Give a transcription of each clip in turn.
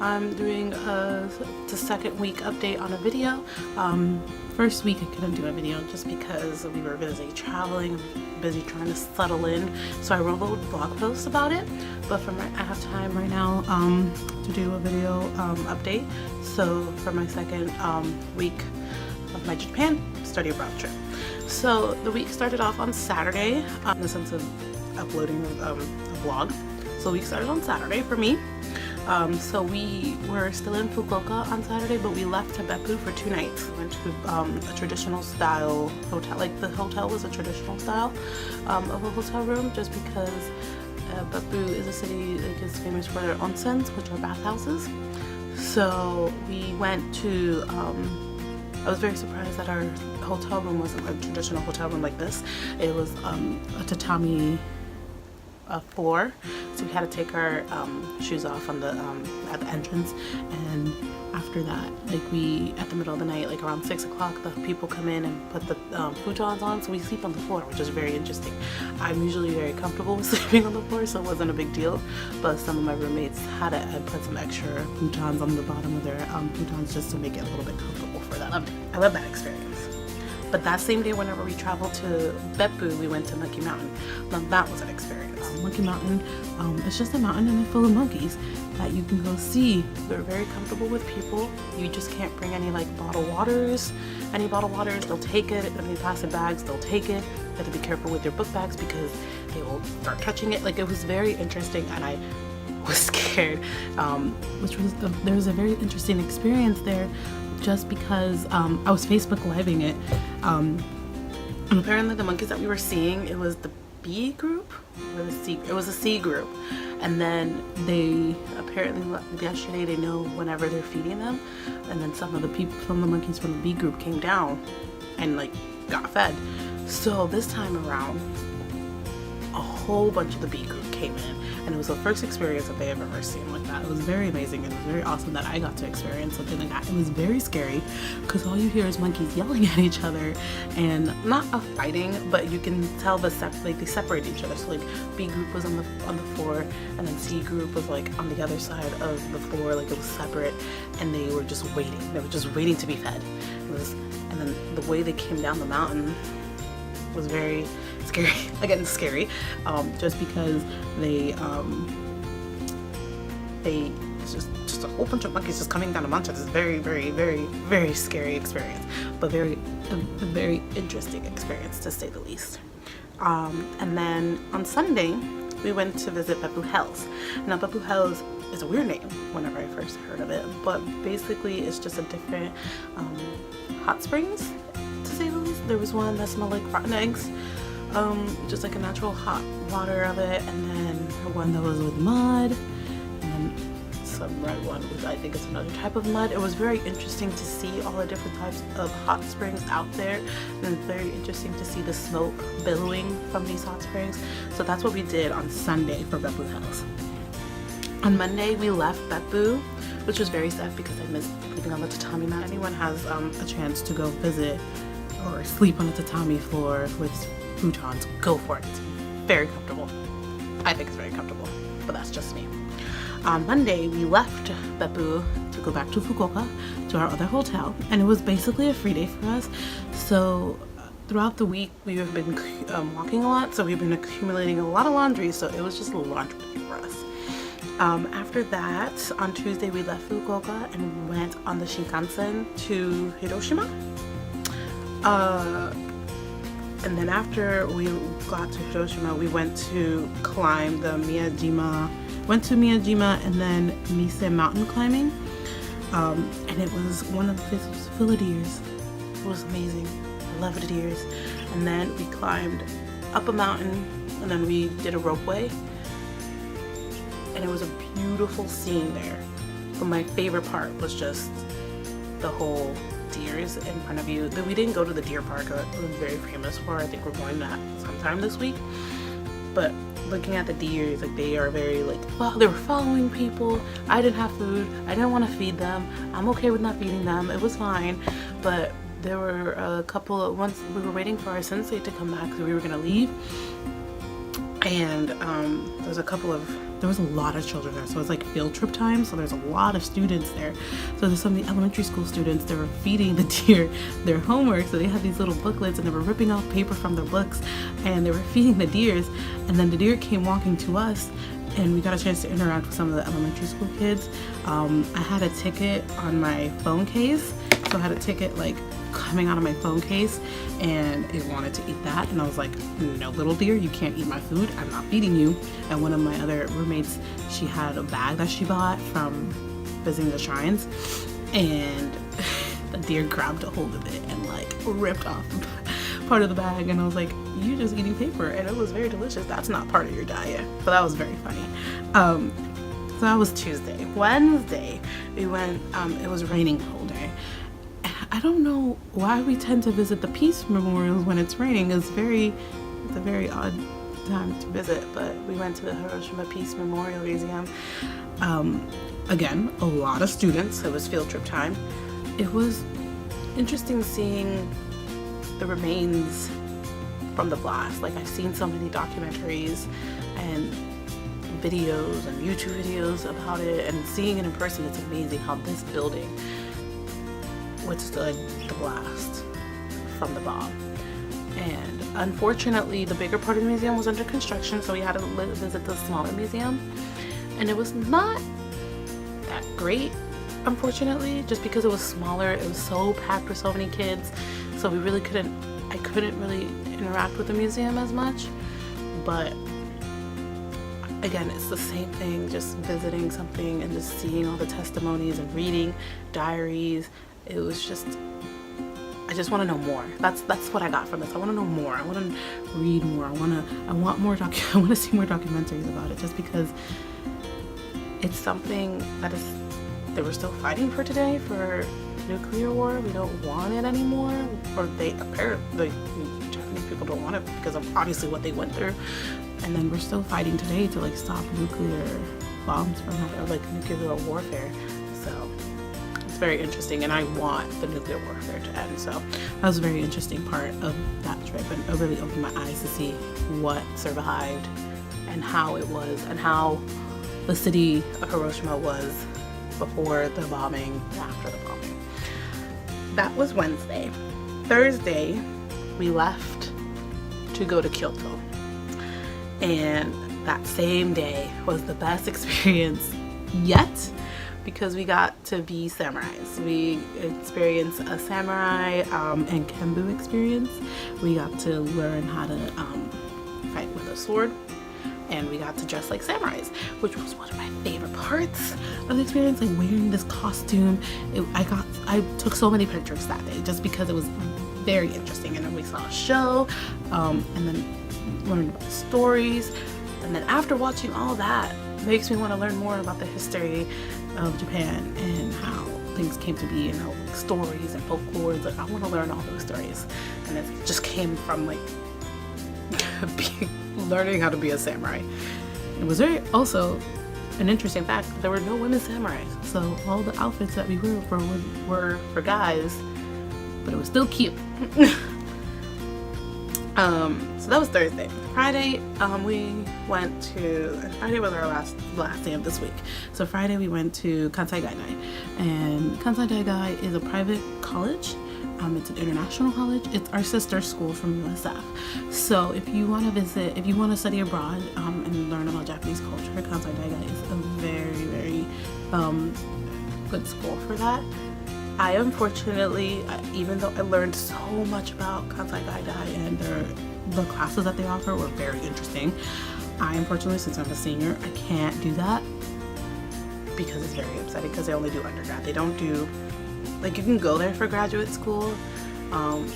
I'm doing the second week update on a video. First week I couldn't do a video just because we were busy traveling, busy trying to settle in, so I wrote a little blog post about it. But I have time right now to do a video update. So for my second week of my Japan study abroad trip. So the week started off on Saturday in the sense of uploading a vlog. So the week started on Saturday for me. So we were still in Fukuoka on Saturday, but we left to Beppu for 2 nights. We went to a traditional style hotel, like the hotel was a traditional style of a hotel room, just because Beppu is a city that is famous for their onsens, which are bathhouses. So we went to, I was very surprised that our hotel room wasn't a traditional hotel room like this. It was a tatami floor, so we had to take our shoes off on the at the entrance. And after that, like, we at the middle of the night, like around 6 o'clock, the people come in and put the futons on, so we sleep on the floor, which is very interesting. I'm usually very comfortable with sleeping on the floor, so it wasn't a big deal, but some of my roommates had to put some extra futons on the bottom of their futons just to make it a little bit comfortable for them. I love that experience. But that same day, whenever we traveled to Beppu, we went to Monkey Mountain. Now that was an experience. Monkey Mountain, it's just a mountain and it's full of monkeys that you can go see. They're very comfortable with people. You just can't bring any like bottled waters. Any bottled waters, they'll take it. Any plastic bags, they'll take it. You have to be careful with your book bags because they will start touching it. Like, it was very interesting, and I was scared. There was a very interesting experience there, just because I was Facebook living it, and apparently the monkeys that we were seeing, it was the B group or the C. It was a C group, and then they apparently yesterday they know whenever they're feeding them, and then some of the people from the monkeys from the B group came down and like got fed. So this time around, a whole bunch of the B group came in, and it was the first experience that they have ever seen like that. It was very amazing, and it was very awesome that I got to experience something like that. It was very scary because all you hear is monkeys yelling at each other, and not a fighting, but you can tell they separate each other. So like B group was on the floor, and then C group was like on the other side of the floor, like it was separate, and they were just waiting. They were just waiting to be fed. And then the way they came down the mountain was very scary. Again, scary, just because it's just a whole bunch of monkeys just coming down a mountain. It's very, very, very, very scary experience, but a very interesting experience, to say the least. And then on Sunday, we went to visit Beppu Hills. Now, Beppu Hills is a weird name whenever I first heard of it, but basically it's just a different hot springs, to say the least. There was one that smelled like rotten eggs, just like a natural hot water of it, and then one that was with mud, and then some red one, which I think is another type of mud. It was very interesting to see all the different types of hot springs out there, and it's very interesting to see the smoke billowing from these hot springs. So that's what we did on Sunday for Beppu Hills. On Monday, we left Beppu, which was very sad because I missed sleeping on the tatami mat. Anyone has a chance to go visit or sleep on a tatami floor with futons, go for it. It's very comfortable. I think it's very comfortable, but that's just me. On Monday, we left Beppu to go back to Fukuoka, to our other hotel, and it was basically a free day for us. So throughout the week, we have been walking a lot, so we've been accumulating a lot of laundry, so it was just a laundry day for us. After that, on Tuesday, we left Fukuoka and we went on the Shinkansen to Hiroshima. And then after we got to Hiroshima, we went to climb the Miyajima and then Mise mountain climbing. And it was one of the full of deers. It was amazing. I loved deers. And then we climbed up a mountain, and then we did a ropeway. And it was a beautiful scene there. But my favorite part was just the whole deers in front of you. We didn't go to the deer park that it was very famous for. I think we're going to that sometime this week. But looking at the deers, like, they are very like, well, they were following people. I didn't have food. I didn't want to feed them. I'm okay with not feeding them. It was fine. But there were a couple, once we were waiting for our sensei to come back, so we were gonna leave, and there's a couple of there was a lot of children there. So it's like field trip time. So there's a lot of students there. So there's some of the elementary school students, they were feeding the deer their homework. So they had these little booklets and they were ripping off paper from their books and they were feeding the deers. And then the deer came walking to us and we got a chance to interact with some of the elementary school kids. I had a ticket on my phone case. So I had a ticket like coming out of my phone case and it wanted to eat that, and I was like, no, little deer, you can't eat my food, I'm not feeding you. And one of my other roommates, she had a bag that she bought from visiting the shrines, and the deer grabbed a hold of it and like ripped off part of the bag, and I was like, you just eating paper, and it was very delicious. That's not part of your diet. But that was very funny. So that was Tuesday. Wednesday we went, it was raining the whole day. I don't know why we tend to visit the peace memorials when it's raining. It's a very odd time to visit, but we went to the Hiroshima Peace Memorial Museum. Again, a lot of students. It was field trip time. It was interesting seeing the remains from the blast. Like, I've seen so many documentaries and videos and YouTube videos about it, and seeing it in person, it's amazing how this building withstood the blast from the bomb. And unfortunately, the bigger part of the museum was under construction, so we had to visit the smaller museum, and it was not that great, unfortunately, just because it was smaller. It was so packed with so many kids, so I couldn't really interact with the museum as much. But again, it's the same thing, just visiting something and just seeing all the testimonies and reading diaries. It was just, I just want to know more. That's what I got from this. I want to know more. I want to read more. I want to see more documentaries about it, just because it's something that is, they were still fighting for today, for nuclear war. We don't want it anymore, or apparently Japanese people don't want it because of obviously what they went through. And then we're still fighting today to like stop nuclear bombs from happening, or like nuclear warfare. So it's very interesting, and I want the nuclear warfare to end. So that was a very interesting part of that trip, and it really opened my eyes to see what survived and how it was, and how the city of Hiroshima was before the bombing and after the bombing. That was Wednesday. Thursday, we left to go to Kyoto. And that same day was the best experience yet, because we got to be samurais. We experienced a samurai and kenbu experience. We got to learn how to fight with a sword, and we got to dress like samurais, which was one of my favorite parts of the experience, like wearing this costume. I took so many pictures that day just because it was very interesting. And then we saw a show, and then learned about the stories, and then after watching all that, makes me want to learn more about the history of Japan and how things came to be, and how stories and folklore. Like, I want to learn all those stories, and it just came from like learning how to be a samurai. It was very also an interesting fact, there were no women samurais, so all the outfits that we were for guys, but it was still cute. So that was Thursday. Friday, we went to, Friday was our last day of this week. So Friday we went to Kansai Gainai, and Kansai Gainai is a private college. It's an international college. It's our sister school from USF. So if you want to visit, if you want to study abroad and learn about Japanese culture, Kansai Gainai is a very, very good school for that. I unfortunately, even though I learned so much about Kansai Gainai and the classes that they offer were very interesting, I unfortunately, since I'm a senior, I can't do that because it's very upsetting, because they only do undergrad. They don't do, like, you can go there for graduate school.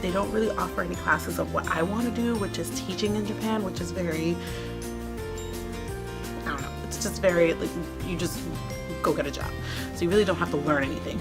They don't really offer any classes of what I want to do, which is teaching in Japan, which is very, I don't know, it's just very, like, you just go get a job. So you really don't have to learn anything.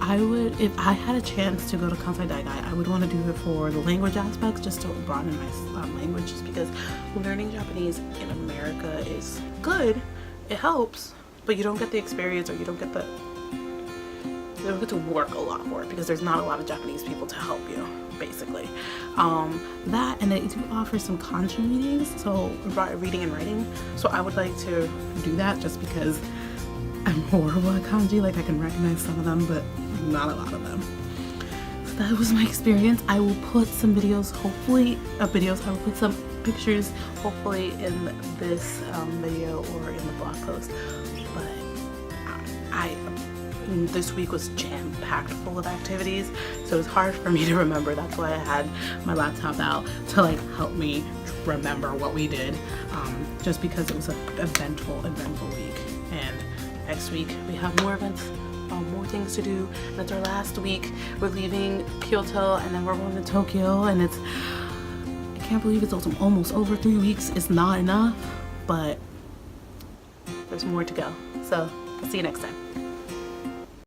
I would, if I had a chance to go to Kansai Gainai, I would want to do it for the language aspects, just to broaden my language, just because learning Japanese in America is good, it helps, but you don't get the experience, or you don't get the don't get to work a lot for it because there's not a lot of Japanese people to help you, basically. That, and they do offer some kanji readings, so reading and writing. So I would like to do that just because I'm horrible at kanji. Like, I can recognize some of them, but not a lot of them. So that was my experience. I will put some videos, hopefully, I will put some pictures, hopefully, in this video or in the blog post. But this week was jam-packed full of activities, so it was hard for me to remember. That's why I had my laptop out to like help me remember what we did, just because it was an eventful week. And next week we have more events, more things to do. That's our last week. We're leaving Kyoto and then we're going to Tokyo, and I can't believe it's almost over 3 weeks. It's not enough, but there's more to go. So I'll see you next time.